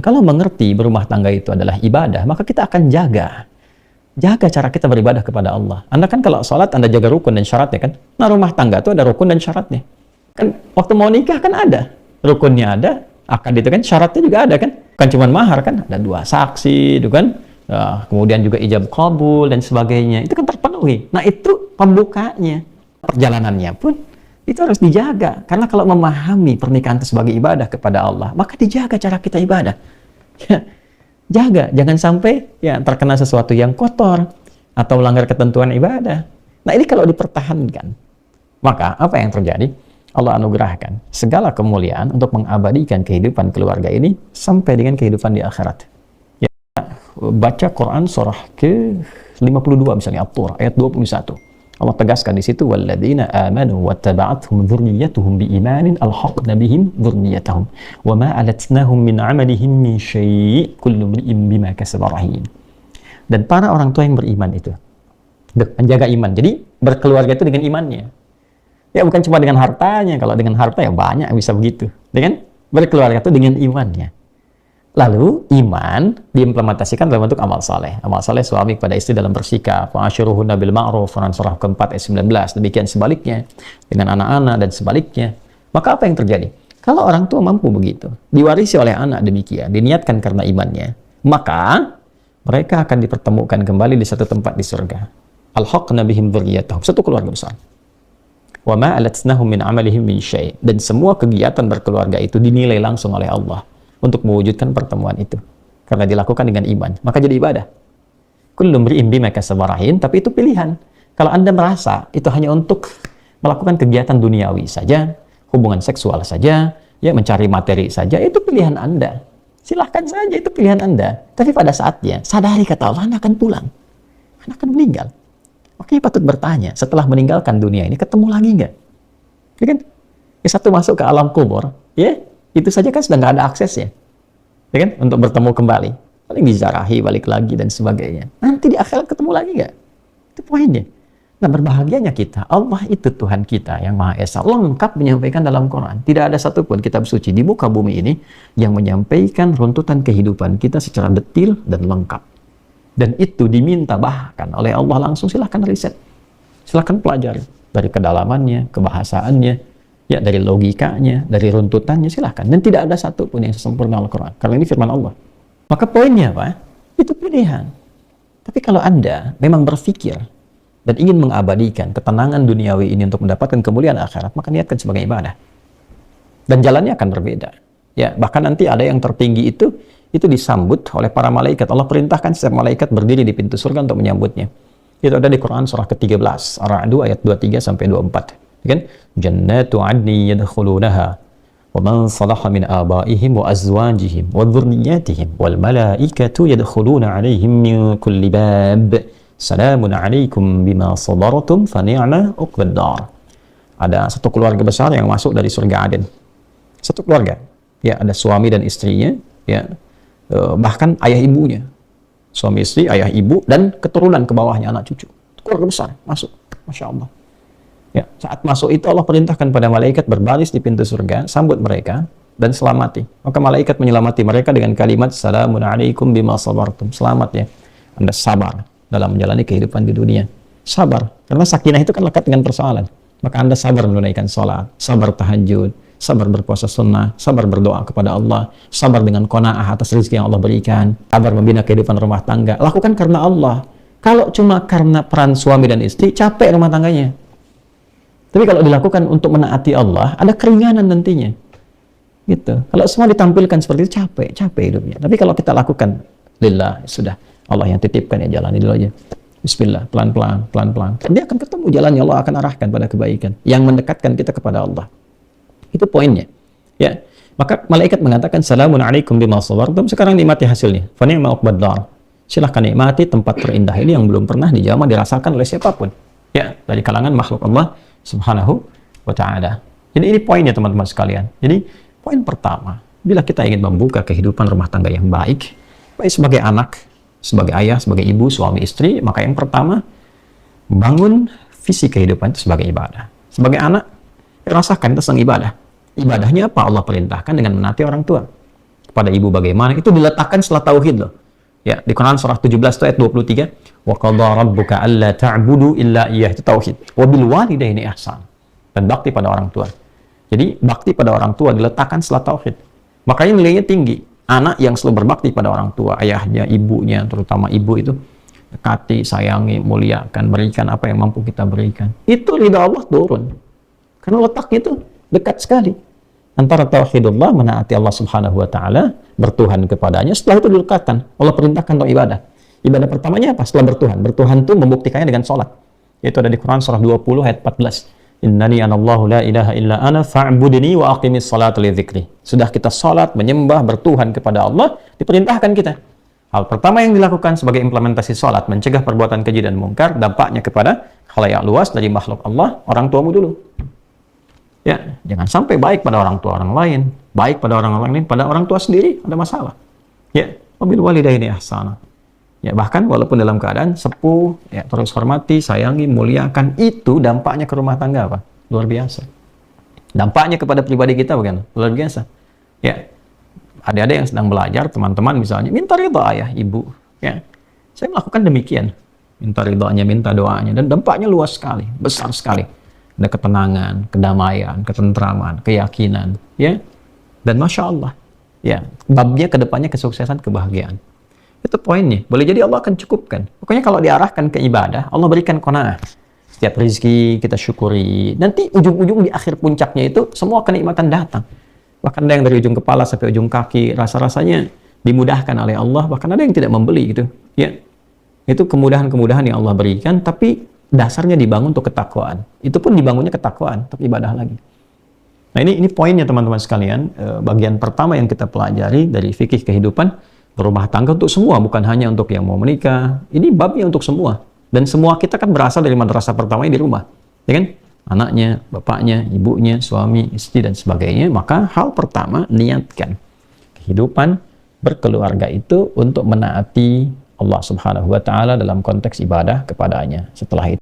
kalau mengerti berumah tangga itu adalah ibadah, maka kita akan jaga cara kita beribadah kepada Allah. Anda kan kalau sholat, Anda jaga rukun dan syaratnya kan? Nah, rumah tangga itu ada rukun dan syaratnya. Kan waktu mau nikah kan ada. Rukunnya ada, akad itu kan, syaratnya juga ada kan? Kan cuma mahar kan? Ada 2 saksi, itu kan? Nah, kemudian juga ijab kabul dan sebagainya. Itu kan terpenuhi. Nah, itu pembukanya. Perjalanannya pun itu harus dijaga. Karena kalau memahami pernikahan itu sebagai ibadah kepada Allah, maka dijaga cara kita ibadah. Jaga, jangan sampai ya terkena sesuatu yang kotor atau melanggar ketentuan ibadah. Nah, ini kalau dipertahankan, maka apa yang terjadi? Allah anugerahkan segala kemuliaan untuk mengabadikan kehidupan keluarga ini sampai dengan kehidupan di akhirat. Ya, baca Quran surah ke-52 misalnya At-Tur ayat 21. Allah tegaskan di situ, walladzina amanu wattaba'athum dzurriyyatuhum biimanin alhaqna bihim dzurriyyatahum wama alatnahum min 'amalihim min syai' kullu imrin bima kasaba rahin. Dan para orang tua yang beriman itu menjaga iman. Jadi berkeluarga itu dengan imannya. Ya bukan cuma dengan hartanya. Kalau dengan harta ya banyak yang bisa begitu. Dengan berkeluarga itu dengan imannya. Lalu iman diimplementasikan dalam bentuk amal saleh. Amal saleh suami kepada istri dalam bersikap, wa'ashiruhunna bil ma'ruf, surah keempat ayat 19. Demikian sebaliknya dengan anak-anak dan sebaliknya. Maka apa yang terjadi? Kalau orang tua mampu begitu, diwarisi oleh anak demikian, diniatkan karena imannya, maka mereka akan dipertemukan kembali di satu tempat di surga. Alhaqna bihim dzurriyyatahum, satu keluarga besar. Wa ma alatnahum min 'amalihim min syai', dan semua kegiatan berkeluarga itu dinilai langsung oleh Allah untuk mewujudkan pertemuan itu. Karena dilakukan dengan iman, maka jadi ibadah. Kullu imrin bima kasaba rahin, tapi itu pilihan. Kalau Anda merasa itu hanya untuk melakukan kegiatan duniawi saja, hubungan seksual saja, ya mencari materi saja, itu pilihan Anda. Silahkan saja, itu pilihan Anda. Tapi pada saatnya, sadari kata Allah, Anda akan pulang. Anda akan meninggal. Makanya patut bertanya, setelah meninggalkan dunia ini, ketemu lagi nggak? Ya kan? Ya, satu masuk ke alam kubur, ya, itu saja kan sudah nggak ada akses ya kan? Untuk bertemu kembali. Paling dijarahi, balik lagi, dan sebagainya. Nanti di akhirat ketemu lagi nggak? Itu poinnya. Nah, berbahagianya kita, Allah itu Tuhan kita yang Maha Esa, lengkap menyampaikan dalam Quran. Tidak ada satupun kitab suci di muka bumi ini yang menyampaikan runtutan kehidupan kita secara detil dan lengkap. Dan itu diminta bahkan oleh Allah langsung, silahkan riset. Silahkan pelajari. Dari kedalamannya, kebahasaannya, ya, dari logikanya, dari runtutannya, silahkan. Dan tidak ada satupun yang sempurna Al-Quran. Karena ini firman Allah. Maka poinnya apa? Itu pilihan. Tapi kalau Anda memang berpikir dan ingin mengabadikan ketenangan duniawi ini untuk mendapatkan kemuliaan akhirat, maka niatkan sebagai ibadah. Dan jalannya akan berbeda. Ya, bahkan nanti ada yang tertinggi itu disambut oleh para malaikat. Allah perintahkan setiap malaikat berdiri di pintu surga untuk menyambutnya. Itu ada di Quran surah ke-13, Ar-Ra'd ayat 23 sampai 24. Kan? Jannatu 'adni yadkhulunaha wa man salaha min abaihim wa azwajihim wa dhurriyyatihim wal malaikatu yadkhuluna 'alaihim min kulli bab. Salamun 'alaikum bima sabartum fa ni'ma 'uqbad dar. Ada satu keluarga besar yang masuk dari surga Aden. Satu keluarga. Ya, ada suami dan istrinya, ya. Bahkan ayah ibunya. Suami istri, ayah ibu, dan keturunan ke bawahnya anak cucu. Keluarga besar masuk. Masya Allah. Ya, saat masuk itu Allah perintahkan pada malaikat berbaris di pintu surga, sambut mereka dan selamati. Maka malaikat menyelamati mereka dengan kalimat salamun alaikum bima sabartum. Selamat ya, Anda sabar dalam menjalani kehidupan di dunia. Sabar, karena sakinah itu kan lekat dengan persoalan. Maka Anda sabar menunaikan sholat, sabar tahajud, sabar berpuasa sunnah, sabar berdoa kepada Allah, sabar dengan qanaah atas rezeki yang Allah berikan, sabar membina kehidupan rumah tangga. Lakukan karena Allah. Kalau cuma karena peran suami dan istri, capek rumah tangganya. Tapi kalau dilakukan untuk menaati Allah, ada keringanan nantinya. Gitu. Kalau semua ditampilkan seperti itu, capek hidupnya. Tapi kalau kita lakukan, lillah, sudah. Allah yang titipkan, ya jalani dulu aja. Bismillah, pelan-pelan. Dia akan ketemu jalannya, Allah akan arahkan pada kebaikan yang mendekatkan kita kepada Allah. Itu poinnya. Ya. Maka malaikat mengatakan, Salamun alaikum bima sabartum. Sekarang nikmati hasilnya. Fa ni'ma 'uqbad dar. Silahkan nikmati tempat terindah ini yang belum pernah dijamah dirasakan oleh siapapun. Ya, dari kalangan makhluk Allah Subhanahu wa ta'ala. Jadi ini poinnya teman-teman sekalian. Jadi poin pertama, bila kita ingin membuka kehidupan rumah tangga yang baik sebagai anak, sebagai ayah, sebagai ibu, suami istri, maka yang pertama, bangun visi kehidupan itu sebagai ibadah. Sebagai anak, rasakan itu tentang ibadah. Ibadahnya apa? Allah perintahkan dengan menaati orang tua. kepada ibu bagaimana, itu diletakkan setelah tauhid loh. Ya, di Quran surah 17 ayat 23, wa qadha rabbuka alla ta'budu illa iyyah, itu tauhid. Wa bil walidaini ihsan. Dan bakti pada orang tua. Jadi bakti pada orang tua diletakkan setelah tauhid. Makanya nilainya tinggi. Anak yang selalu berbakti pada orang tua, ayahnya, ibunya, terutama ibu itu, dekati, sayangi, muliakan, berikan apa yang mampu kita berikan. Itu ridha Allah turun. Karena letaknya itu dekat sekali antara tauhidullah, menaati Allah Subhanahu wa taala, bertuhan kepadanya. Setelah itu dilekatkan, Allah perintahkan untuk ibadah. Ibadah pertamanya apa? Setelah bertuhan. Bertuhan itu membuktikannya dengan salat. Itu ada di Quran surah 20 ayat 14. Innani anallahu la ilaha illa ana fa'budni wa aqimis salata li dzikri. Sudah kita salat, menyembah, bertuhan kepada Allah, diperintahkan kita. Hal pertama yang dilakukan sebagai implementasi salat, mencegah perbuatan keji dan mungkar, dampaknya kepada khalayak luas dari makhluk Allah, orang tuamu dulu. Ya, jangan sampai baik pada orang tua orang lain, baik pada orang lain, pada orang tua sendiri ada masalah. Ya, wabil walidaini ihsana. Ya, bahkan walaupun dalam keadaan sepuh, ya terus hormati, sayangi, muliakan, itu dampaknya ke rumah tangga apa? Luar biasa. Dampaknya kepada pribadi kita bukan? Luar biasa. Ya. Adik-adik yang sedang belajar, teman-teman misalnya, minta ridha ayah, ibu. Ya. Saya melakukan demikian. Minta ridhanya, minta doanya, dan dampaknya luas sekali, besar sekali. Ada ketenangan, kedamaian, ketentraman, keyakinan, ya. Dan Masya Allah, ya, babnya ke depannya kesuksesan, kebahagiaan. Itu poinnya. Boleh jadi Allah akan cukupkan. Pokoknya kalau diarahkan ke ibadah, Allah berikan qanaah. Setiap rezeki kita syukuri. Nanti ujung-ujung di akhir puncaknya itu, semua kenikmatan datang. Bahkan ada yang dari ujung kepala sampai ujung kaki, rasa-rasanya dimudahkan oleh Allah. Bahkan ada yang tidak membeli gitu. Ya, itu kemudahan-kemudahan yang Allah berikan, tapi dasarnya dibangun untuk ketakwaan. Itu pun dibangunnya ketakwaan, untuk ibadah lagi. Nah ini poinnya teman-teman sekalian. Bagian pertama yang kita pelajari dari fikih kehidupan berumah tangga untuk semua, bukan hanya untuk yang mau menikah. Ini babnya untuk semua. Dan semua kita kan berasal dari madrasah pertamanya di rumah. Ya kan? Anaknya, bapaknya, ibunya, suami, istri, dan sebagainya. Maka hal pertama, niatkan kehidupan berkeluarga itu untuk menaati Allah Subhanahu wa taala dalam konteks ibadah kepadanya. Setelah itu